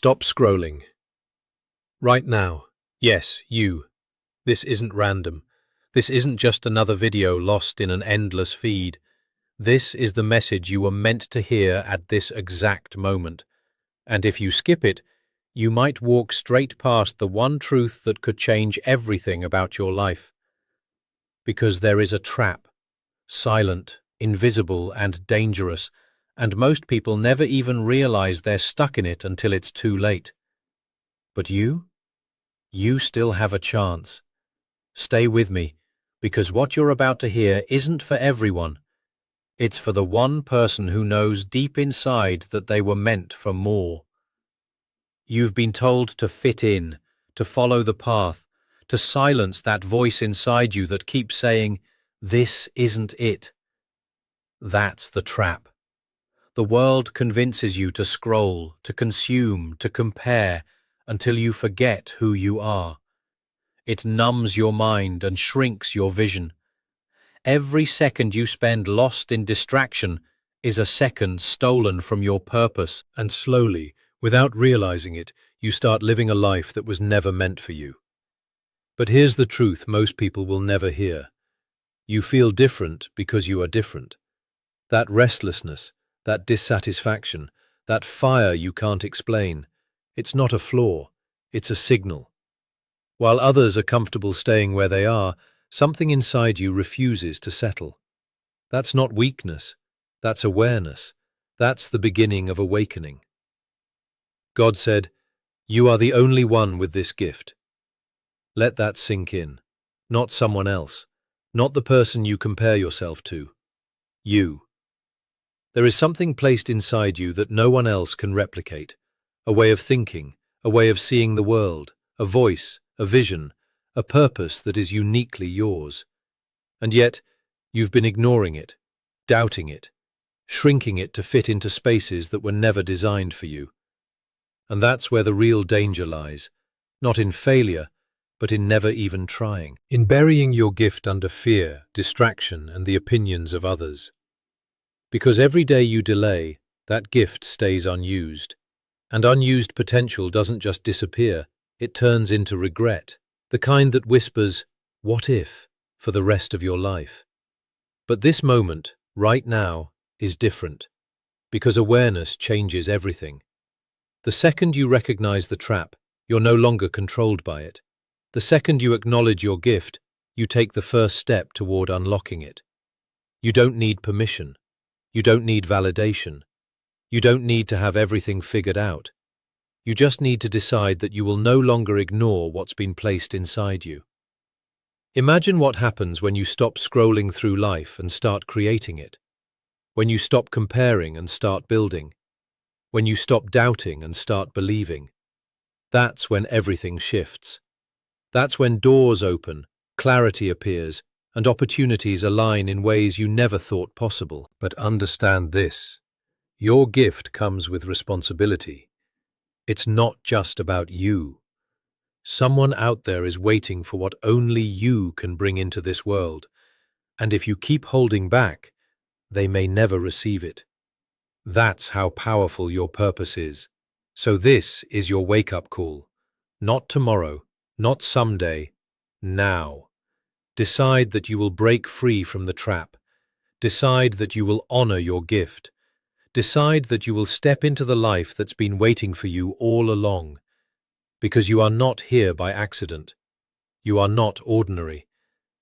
Stop scrolling. Right now. Yes, you. This isn't random. This isn't just another video lost in an endless feed. This is the message you were meant to hear at this exact moment. And if you skip it, you might walk straight past the one truth that could change everything about your life. Because there is a trap, silent, invisible, and dangerous, and most people never even realize they're stuck in it until it's too late. But you? You still have a chance. Stay with me, because what you're about to hear isn't for everyone. It's for the one person who knows deep inside that they were meant for more. You've been told to fit in, to follow the path, to silence that voice inside you that keeps saying, "This isn't it." That's the trap. The world convinces you to scroll, to consume, to compare, until you forget who you are. It numbs your mind and shrinks your vision. Every second you spend lost in distraction is a second stolen from your purpose, and slowly, without realizing it, you start living a life that was never meant for you. But here's the truth most people will never hear. You feel different because you are different. That restlessness, that dissatisfaction, that fire you can't explain, it's not a flaw, it's a signal. While others are comfortable staying where they are, something inside you refuses to settle. That's not weakness, that's awareness. That's the beginning of awakening. God said, "You are the only one with this gift." Let that sink in. Not someone else, not the person you compare yourself to. You. There is something placed inside you that no one else can replicate. A way of thinking, a way of seeing the world, a voice, a vision, a purpose that is uniquely yours. And yet, you've been ignoring it, doubting it, shrinking it to fit into spaces that were never designed for you. And that's where the real danger lies, not in failure, but in never even trying. In burying your gift under fear, distraction, and the opinions of others. Because every day you delay, that gift stays unused. And unused potential doesn't just disappear, it turns into regret, the kind that whispers, "What if?" for the rest of your life. But this moment, right now, is different, because awareness changes everything. The second you recognize the trap, you're no longer controlled by it. The second you acknowledge your gift, you take the first step toward unlocking it. You don't need permission. You don't need validation. You don't need to have everything figured out. You just need to decide that you will no longer ignore what's been placed inside you. Imagine what happens when you stop scrolling through life and start creating it. When you stop comparing and start building. When you stop doubting and start believing. That's when everything shifts. That's when doors open, clarity appears, and opportunities align in ways you never thought possible. But understand this. Your gift comes with responsibility. It's not just about you. Someone out there is waiting for what only you can bring into this world. And if you keep holding back, they may never receive it. That's how powerful your purpose is. So this is your wake-up call. Not tomorrow, not someday, now. Decide that you will break free from the trap. Decide that you will honor your gift. Decide that you will step into the life that's been waiting for you all along. Because you are not here by accident. You are not ordinary.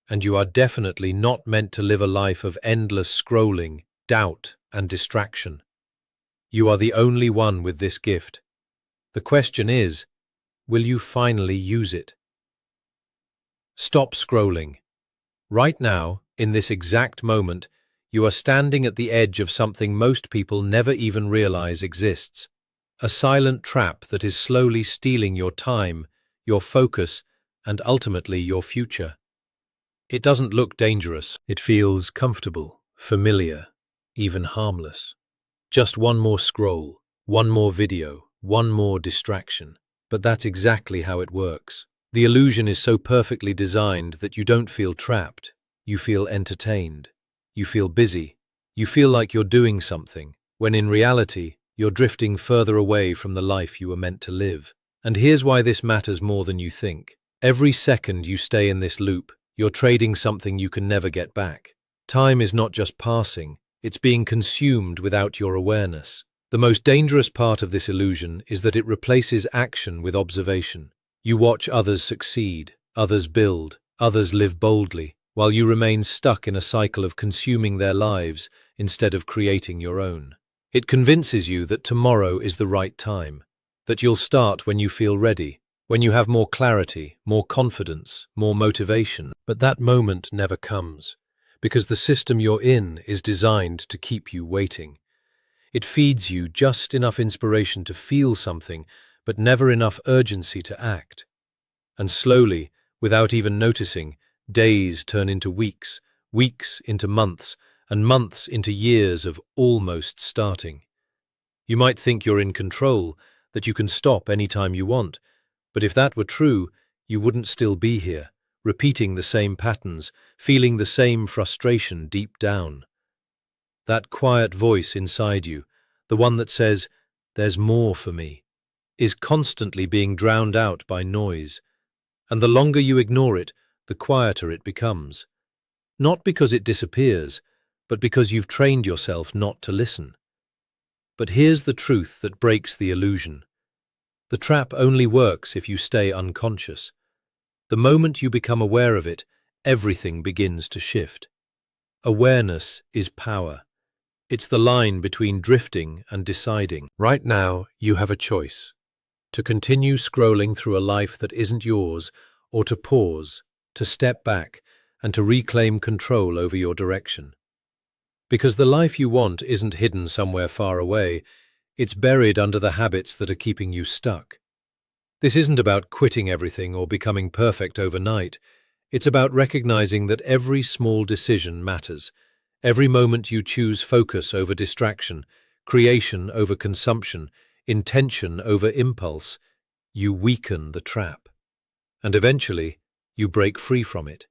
And you are definitely not meant to live a life of endless scrolling, doubt, and distraction. You are the only one with this gift. The question is, will you finally use it? Stop scrolling. Right now, in this exact moment, you are standing at the edge of something most people never even realize exists. A silent trap that is slowly stealing your time, your focus, and ultimately your future. It doesn't look dangerous. It feels comfortable, familiar, even harmless. Just one more scroll, one more video, one more distraction. But that's exactly how it works. The illusion is so perfectly designed that you don't feel trapped. You feel entertained. You feel busy. You feel like you're doing something, when in reality, you're drifting further away from the life you were meant to live. And here's why this matters more than you think. Every second you stay in this loop, you're trading something you can never get back. Time is not just passing, it's being consumed without your awareness. The most dangerous part of this illusion is that it replaces action with observation. You watch others succeed, others build, others live boldly, while you remain stuck in a cycle of consuming their lives instead of creating your own. It convinces you that tomorrow is the right time, that you'll start when you feel ready, when you have more clarity, more confidence, more motivation. But that moment never comes, because the system you're in is designed to keep you waiting. It feeds you just enough inspiration to feel something, but never enough urgency to act. And slowly, without even noticing, days turn into weeks, weeks into months, and months into years of almost starting. You might think you're in control, that you can stop anytime you want, but if that were true, you wouldn't still be here, repeating the same patterns, feeling the same frustration deep down. That quiet voice inside you, the one that says, "There's more for me," is constantly being drowned out by noise. And the longer you ignore it, the quieter it becomes. Not because it disappears, but because you've trained yourself not to listen. But here's the truth that breaks the illusion. The trap only works if you stay unconscious. The moment you become aware of it, everything begins to shift. Awareness is power. It's the line between drifting and deciding. Right now, you have a choice: to continue scrolling through a life that isn't yours, or to pause, to step back, and to reclaim control over your direction. Because the life you want isn't hidden somewhere far away, it's buried under the habits that are keeping you stuck. This isn't about quitting everything or becoming perfect overnight. It's about recognizing that every small decision matters. Every moment you choose focus over distraction, creation over consumption, intention over impulse, you weaken the trap. And eventually, you break free from it.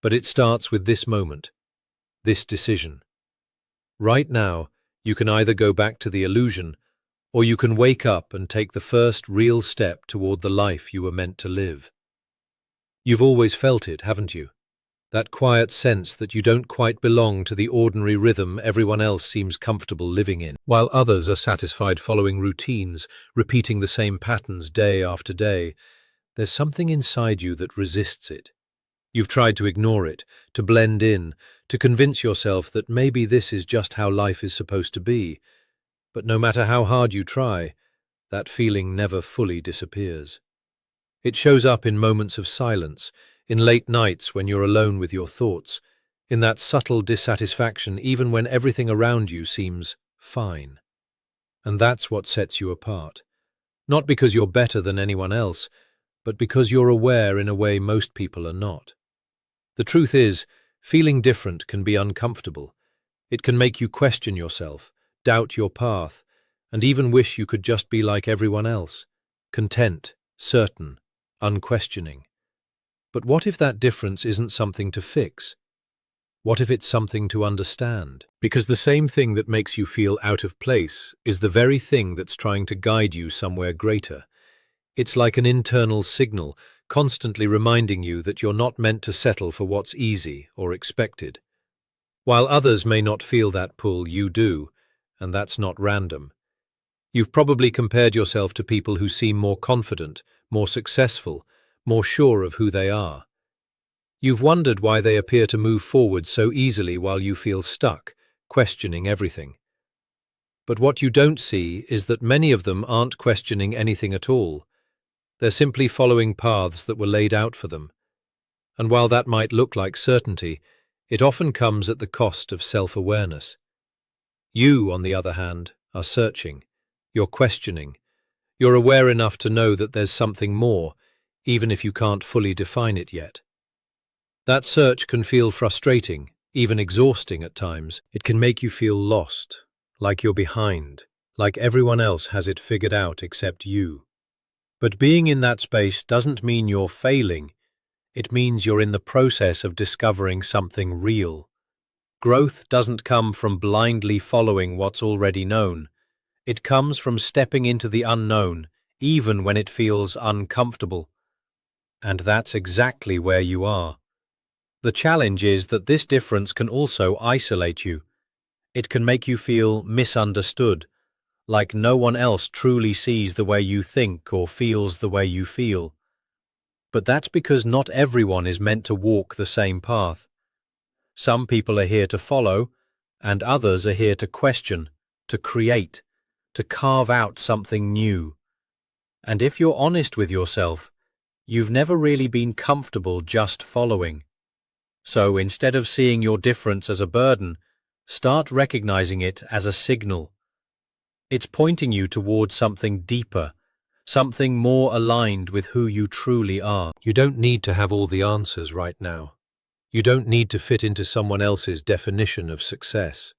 But it starts with this moment, this decision. Right now, you can either go back to the illusion, or you can wake up and take the first real step toward the life you were meant to live. You've always felt it, haven't you? That quiet sense that you don't quite belong to the ordinary rhythm everyone else seems comfortable living in. While others are satisfied following routines, repeating the same patterns day after day, there's something inside you that resists it. You've tried to ignore it, to blend in, to convince yourself that maybe this is just how life is supposed to be. But no matter how hard you try, that feeling never fully disappears. It shows up in moments of silence, in late nights when you're alone with your thoughts, in that subtle dissatisfaction even when everything around you seems fine. And that's what sets you apart. Not because you're better than anyone else, but because you're aware in a way most people are not. The truth is, feeling different can be uncomfortable. It can make you question yourself, doubt your path, and even wish you could just be like everyone else, content, certain, unquestioning. But what if that difference isn't something to fix? What if it's something to understand? Because the same thing that makes you feel out of place is the very thing that's trying to guide you somewhere greater. It's like an internal signal, constantly reminding you that you're not meant to settle for what's easy or expected. While others may not feel that pull, you do, and that's not random. You've probably compared yourself to people who seem more confident, more successful, more sure of who they are. You've wondered why they appear to move forward so easily while you feel stuck, questioning everything. But what you don't see is that many of them aren't questioning anything at all. They're simply following paths that were laid out for them. And while that might look like certainty, it often comes at the cost of self-awareness. You, on the other hand, are searching. You're questioning. You're aware enough to know that there's something more, even if you can't fully define it yet. That search can feel frustrating, even exhausting at times. It can make you feel lost, like you're behind, like everyone else has it figured out except you. But being in that space doesn't mean you're failing. It means you're in the process of discovering something real. Growth doesn't come from blindly following what's already known. It comes from stepping into the unknown, even when it feels uncomfortable. And that's exactly where you are. The challenge is that this difference can also isolate you. It can make you feel misunderstood, like no one else truly sees the way you think or feels the way you feel. But that's because not everyone is meant to walk the same path. Some people are here to follow, and others are here to question, to create, to carve out something new. And if you're honest with yourself, you've never really been comfortable just following. So instead of seeing your difference as a burden, start recognizing it as a signal. It's pointing you towards something deeper, something more aligned with who you truly are. You don't need to have all the answers right now. You don't need to fit into someone else's definition of success.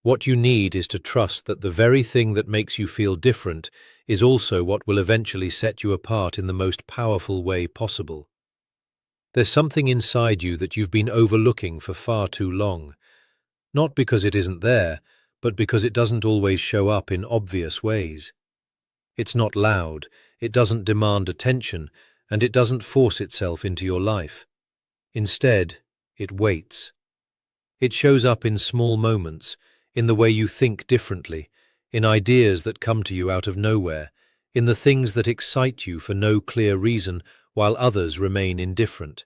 What you need is to trust that the very thing that makes you feel different is also what will eventually set you apart in the most powerful way possible. There's something inside you that you've been overlooking for far too long, not because it isn't there, but because it doesn't always show up in obvious ways. It's not loud, it doesn't demand attention, and it doesn't force itself into your life. Instead, it waits. It shows up in small moments, in the way you think differently, in ideas that come to you out of nowhere, in the things that excite you for no clear reason while others remain indifferent.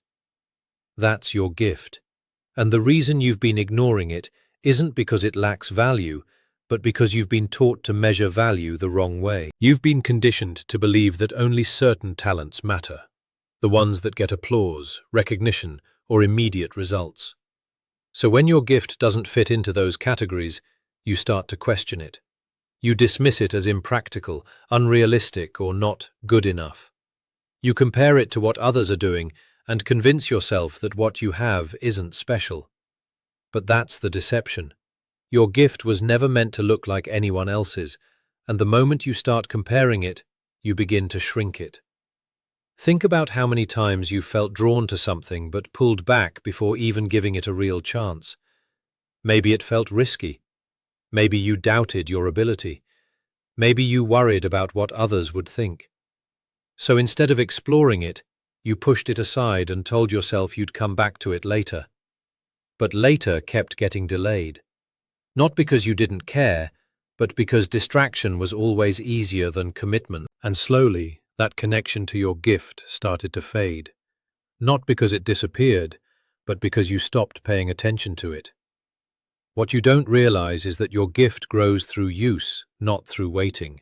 That's your gift, and the reason you've been ignoring it isn't because it lacks value, but because you've been taught to measure value the wrong way. You've been conditioned to believe that only certain talents matter, the ones that get applause, recognition, or immediate results. So when your gift doesn't fit into those categories, you start to question it. You dismiss it as impractical, unrealistic, or not good enough. You compare it to what others are doing and convince yourself that what you have isn't special. But that's the deception. Your gift was never meant to look like anyone else's, and the moment you start comparing it, you begin to shrink it. Think about how many times you've felt drawn to something but pulled back before even giving it a real chance. Maybe it felt risky. Maybe you doubted your ability. Maybe you worried about what others would think. So instead of exploring it, you pushed it aside and told yourself you'd come back to it later. But later kept getting delayed. Not because you didn't care, but because distraction was always easier than commitment. And slowly, that connection to your gift started to fade. Not because it disappeared, but because you stopped paying attention to it. What you don't realize is that your gift grows through use, not through waiting.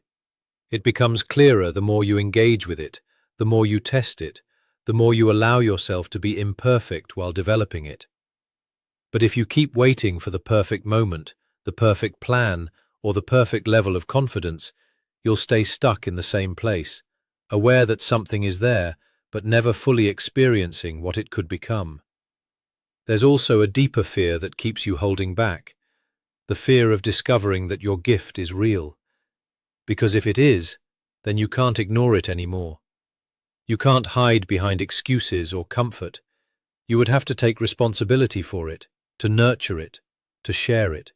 It becomes clearer the more you engage with it, the more you test it, the more you allow yourself to be imperfect while developing it. But if you keep waiting for the perfect moment, the perfect plan, or the perfect level of confidence, you'll stay stuck in the same place, aware that something is there, but never fully experiencing what it could become. There's also a deeper fear that keeps you holding back, the fear of discovering that your gift is real. Because if it is, then you can't ignore it anymore. You can't hide behind excuses or comfort. You would have to take responsibility for it, to nurture it, to share it.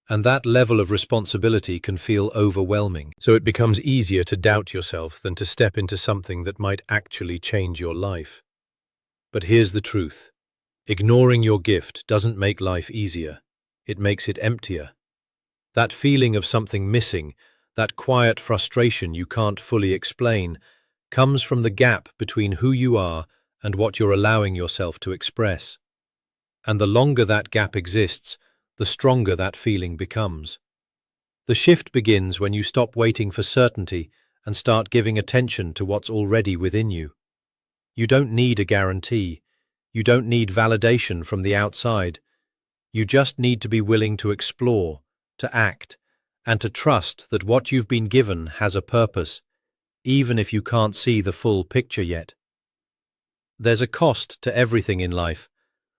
And that level of responsibility can feel overwhelming. So it becomes easier to doubt yourself than to step into something that might actually change your life. But here's the truth. Ignoring your gift doesn't make life easier. It makes it emptier. That feeling of something missing, that quiet frustration you can't fully explain, comes from the gap between who you are and what you're allowing yourself to express. And the longer that gap exists, the stronger that feeling becomes. The shift begins when you stop waiting for certainty and start giving attention to what's already within you. You don't need a guarantee. You don't need validation from the outside. You just need to be willing to explore, to act, and to trust that what you've been given has a purpose, even if you can't see the full picture yet. There's a cost to everything in life,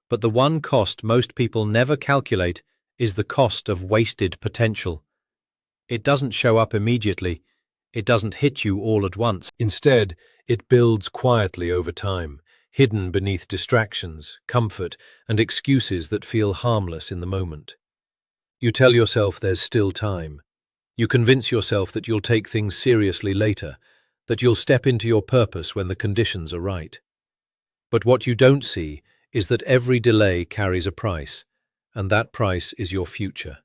but the one cost most people never calculate is the cost of wasted potential. It doesn't show up immediately. It doesn't hit you all at once. Instead, it builds quietly over time, hidden beneath distractions, comfort, and excuses that feel harmless in the moment. You tell yourself there's still time. You convince yourself that you'll take things seriously later, that you'll step into your purpose when the conditions are right. But what you don't see is that every delay carries a price, and that price is your future.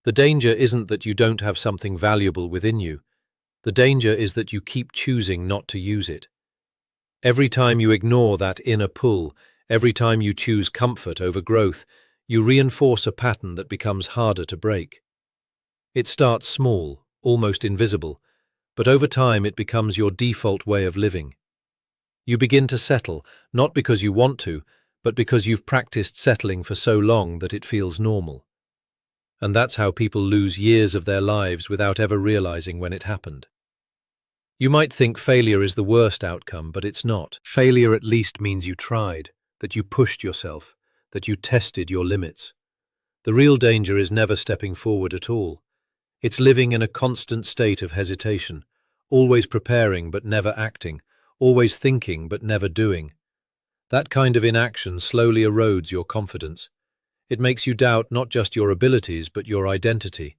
The danger isn't that you don't have something valuable within you. The danger is that you keep choosing not to use it. Every time you ignore that inner pull, every time you choose comfort over growth, you reinforce a pattern that becomes harder to break. It starts small, almost invisible, but over time it becomes your default way of living. You begin to settle, not because you want to, but because you've practiced settling for so long that it feels normal. And that's how people lose years of their lives without ever realizing when it happened. You might think failure is the worst outcome, but it's not. Failure at least means you tried, that you pushed yourself, that you tested your limits. The real danger is never stepping forward at all. It's living in a constant state of hesitation, always preparing but never acting, always thinking but never doing. That kind of inaction slowly erodes your confidence. It makes you doubt not just your abilities but your identity.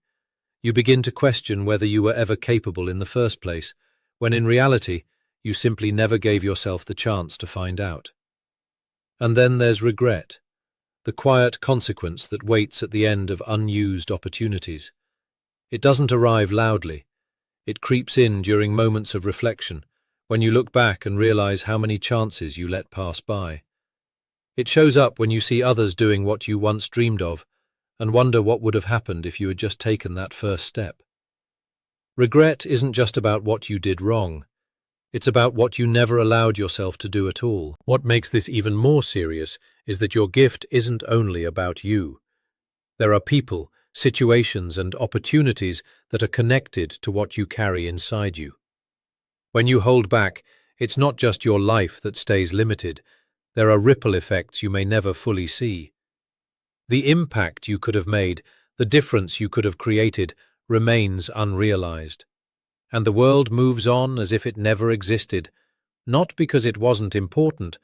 You begin to question whether you were ever capable in the first place, when in reality, you simply never gave yourself the chance to find out. And then there's regret, the quiet consequence that waits at the end of unused opportunities. It doesn't arrive loudly. It creeps in during moments of reflection, when you look back and realize how many chances you let pass by. It shows up when you see others doing what you once dreamed of, and wonder what would have happened if you had just taken that first step. Regret isn't just about what you did wrong. It's about what you never allowed yourself to do at all. What makes this even more serious is that your gift isn't only about you. There are people, situations, and opportunities that are connected to what you carry inside you. When you hold back, it's not just your life that stays limited. There are ripple effects you may never fully see. The impact you could have made, the difference you could have created, remains unrealized. And the world moves on as if it never existed, not because it wasn't important,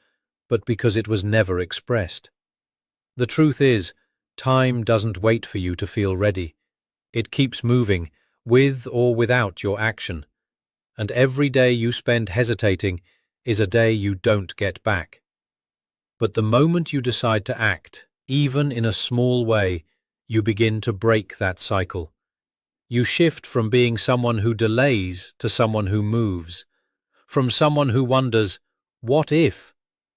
but because it was never expressed. The truth is, time doesn't wait for you to feel ready. It keeps moving, with or without your action. And every day you spend hesitating is a day you don't get back. But the moment you decide to act, even in a small way, you begin to break that cycle. You shift from being someone who delays to someone who moves, from someone who wonders, what if,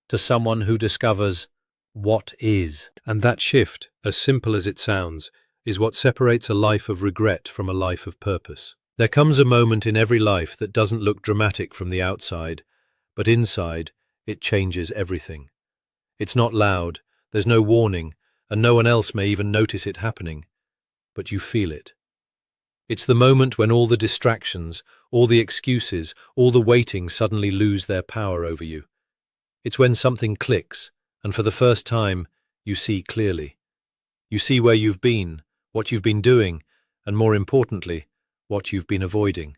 to someone who discovers, what is. And that shift, as simple as it sounds, is what separates a life of regret from a life of purpose. There comes a moment in every life that doesn't look dramatic from the outside, but inside, it changes everything. It's not loud, there's no warning, and no one else may even notice it happening, but you feel it. It's the moment when all the distractions, all the excuses, all the waiting suddenly lose their power over you. It's when something clicks, and for the first time, you see clearly. You see where you've been, what you've been doing, and more importantly, what you've been avoiding.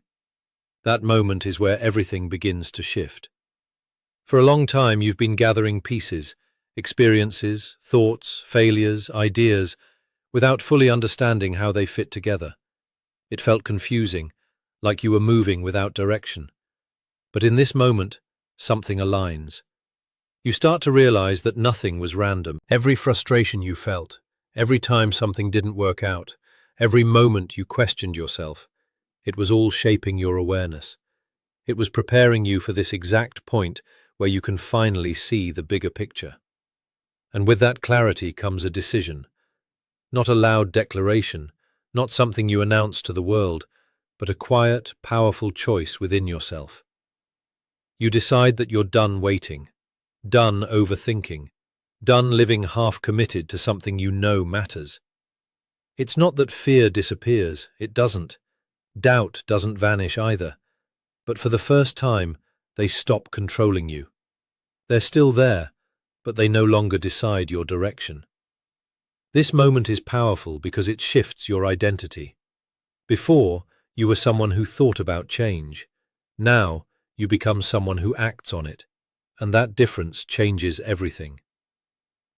That moment is where everything begins to shift. For a long time, you've been gathering pieces, experiences, thoughts, failures, ideas, without fully understanding how they fit together. It felt confusing, like you were moving without direction. But in this moment, something aligns. You start to realize that nothing was random. Every frustration you felt, every time something didn't work out, every moment you questioned yourself, it was all shaping your awareness. It was preparing you for this exact point where you can finally see the bigger picture. And with that clarity comes a decision. Not a loud declaration, not something you announce to the world, but a quiet, powerful choice within yourself. You decide that you're done waiting, done overthinking, done living half-committed to something you know matters. It's not that fear disappears, it doesn't. Doubt doesn't vanish either. But for the first time, they stop controlling you. They're still there, but they no longer decide your direction. This moment is powerful because it shifts your identity. Before, you were someone who thought about change. Now, you become someone who acts on it. And that difference changes everything.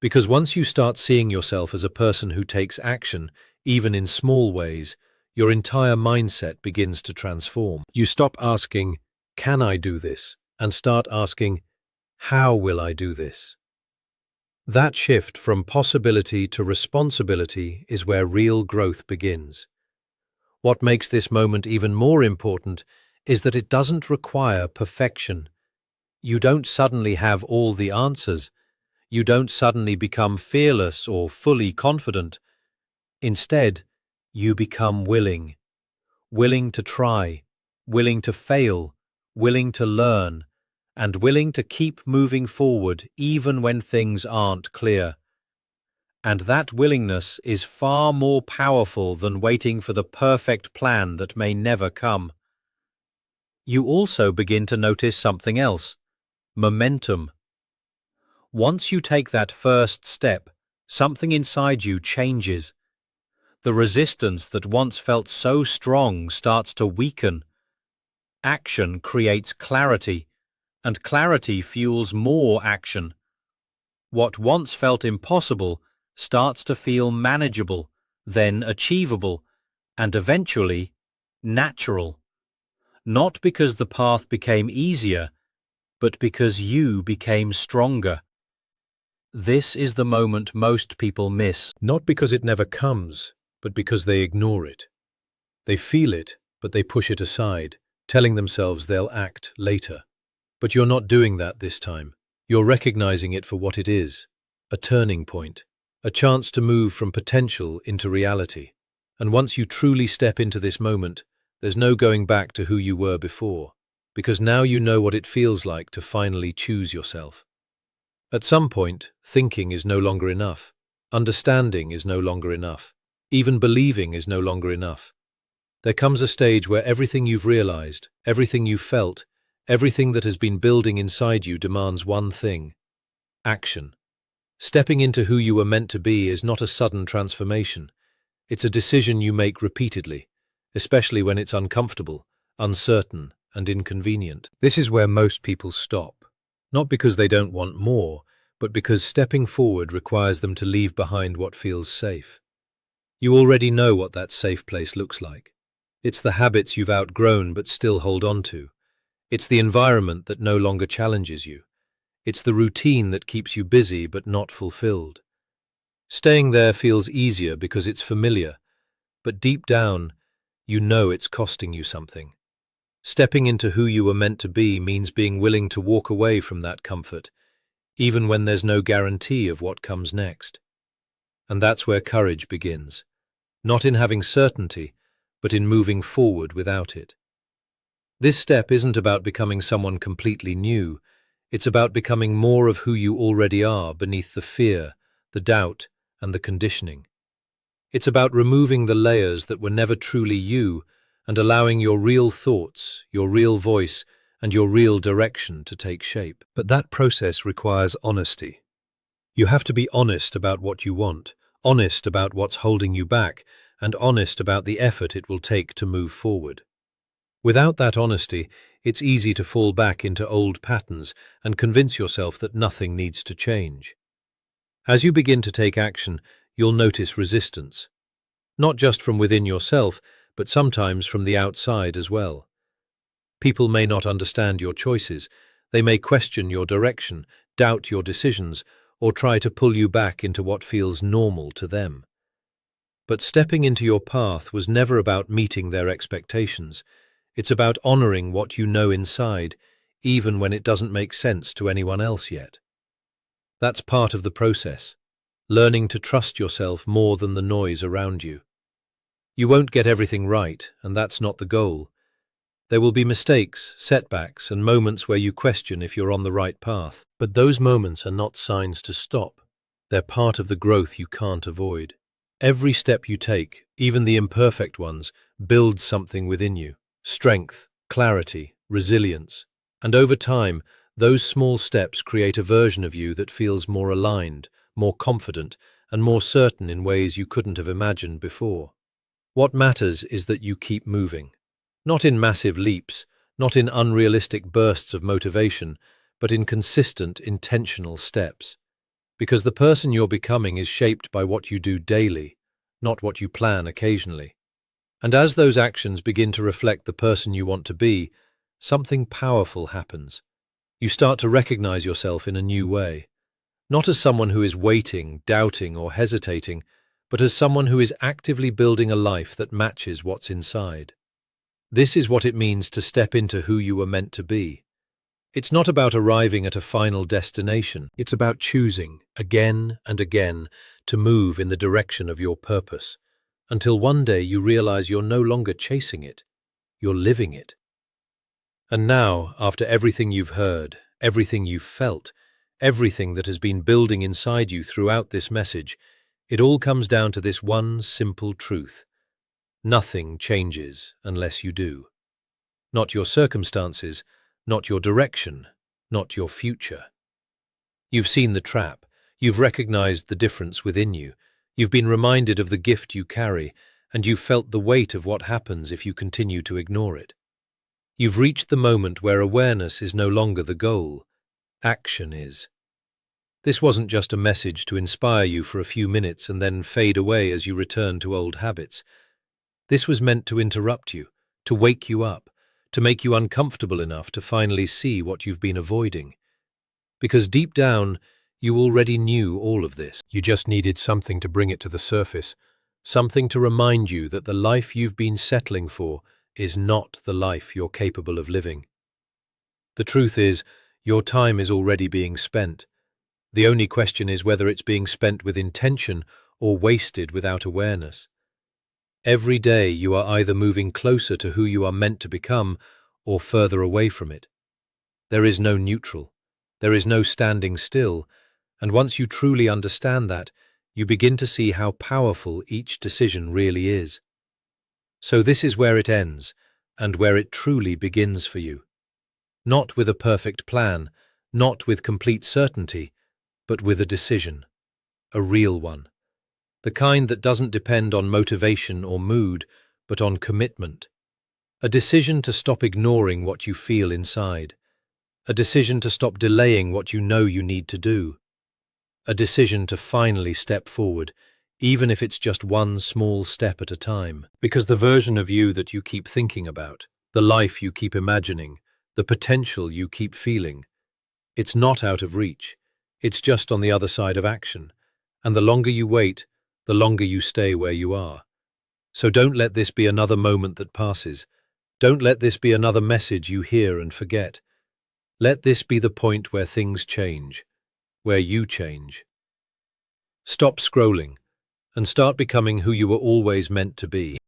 Because once you start seeing yourself as a person who takes action, even in small ways, your entire mindset begins to transform. You stop asking, "Can I do this?" and start asking, "How will I do this?" That shift from possibility to responsibility is where real growth begins. What makes this moment even more important is that it doesn't require perfection. You don't suddenly have all the answers. You don't suddenly become fearless or fully confident. Instead, you become willing. Willing to try, willing to fail, willing to learn, and willing to keep moving forward even when things aren't clear. And that willingness is far more powerful than waiting for the perfect plan that may never come. You also begin to notice something else: momentum. Once you take that first step, something inside you changes. The resistance that once felt so strong starts to weaken. Action creates clarity, and clarity fuels more action. What once felt impossible starts to feel manageable, then achievable, and eventually natural. Not because the path became easier, but because you became stronger. This is the moment most people miss. Not because it never comes, but because they ignore it. They feel it, but they push it aside, telling themselves they'll act later. But you're not doing that this time. You're recognizing it for what it is: a turning point, a chance to move from potential into reality. And once you truly step into this moment, there's no going back to who you were before, because now you know what it feels like to finally choose yourself. At some point, thinking is no longer enough. Understanding is no longer enough. Even believing is no longer enough. There comes a stage where everything you've realized, everything you've felt, everything that has been building inside you demands one thing: action. Stepping into who you were meant to be is not a sudden transformation. It's a decision you make repeatedly, especially when it's uncomfortable, uncertain, and inconvenient. This is where most people stop. Not because they don't want more, but because stepping forward requires them to leave behind what feels safe. You already know what that safe place looks like. It's the habits you've outgrown but still hold on to. It's the environment that no longer challenges you. It's the routine that keeps you busy but not fulfilled. Staying there feels easier because it's familiar, but deep down, you know it's costing you something. Stepping into who you were meant to be means being willing to walk away from that comfort, even when there's no guarantee of what comes next. And that's where courage begins, not in having certainty, but in moving forward without it. This step isn't about becoming someone completely new. It's about becoming more of who you already are beneath the fear, the doubt, and the conditioning. It's about removing the layers that were never truly you and allowing your real thoughts, your real voice, and your real direction to take shape. But that process requires honesty. You have to be honest about what you want, honest about what's holding you back, and honest about the effort it will take to move forward. Without that honesty, it's easy to fall back into old patterns and convince yourself that nothing needs to change. As you begin to take action, you'll notice resistance. Not just from within yourself, but sometimes from the outside as well. People may not understand your choices. They may question your direction, doubt your decisions, or try to pull you back into what feels normal to them. But stepping into your path was never about meeting their expectations. It's about honoring what you know inside, even when it doesn't make sense to anyone else yet. That's part of the process, learning to trust yourself more than the noise around you. You won't get everything right, and that's not the goal. There will be mistakes, setbacks, and moments where you question if you're on the right path. But those moments are not signs to stop. They're part of the growth you can't avoid. Every step you take, even the imperfect ones, builds something within you: strength, clarity, resilience. And over time, those small steps create a version of you that feels more aligned, more confident, and more certain in ways you couldn't have imagined before. What matters is that you keep moving. Not in massive leaps, not in unrealistic bursts of motivation, but in consistent, intentional steps. Because the person you're becoming is shaped by what you do daily, not what you plan occasionally. And as those actions begin to reflect the person you want to be, something powerful happens. You start to recognize yourself in a new way, not as someone who is waiting, doubting, or hesitating, but as someone who is actively building a life that matches what's inside. This is what it means to step into who you were meant to be. It's not about arriving at a final destination. It's about choosing, again and again, to move in the direction of your purpose, until one day you realize you're no longer chasing it, you're living it. And now, after everything you've heard, everything you've felt, everything that has been building inside you throughout this message, it all comes down to this one simple truth. Nothing changes unless you do. Not your circumstances, not your direction, not your future. You've seen the trap. You've recognized the difference within you. You've been reminded of the gift you carry, and you've felt the weight of what happens if you continue to ignore it. You've reached the moment where awareness is no longer the goal. Action is. This wasn't just a message to inspire you for a few minutes and then fade away as you return to old habits. This was meant to interrupt you, to wake you up, to make you uncomfortable enough to finally see what you've been avoiding. Because deep down, you already knew all of this. You just needed something to bring it to the surface, something to remind you that the life you've been settling for is not the life you're capable of living. The truth is, your time is already being spent. The only question is whether it's being spent with intention or wasted without awareness. Every day you are either moving closer to who you are meant to become or further away from it. There is no neutral. There is no standing still, and once you truly understand that, you begin to see how powerful each decision really is. So this is where it ends, and where it truly begins for you. Not with a perfect plan, not with complete certainty, but with a decision. A real one. The kind that doesn't depend on motivation or mood, but on commitment. A decision to stop ignoring what you feel inside. A decision to stop delaying what you know you need to do. A decision to finally step forward, even if it's just one small step at a time. Because the version of you that you keep thinking about, the life you keep imagining, the potential you keep feeling, it's not out of reach. It's just on the other side of action. And the longer you wait, the longer you stay where you are. So don't let this be another moment that passes. Don't let this be another message you hear and forget. Let this be the point where things change, where you change. Stop scrolling and start becoming who you were always meant to be.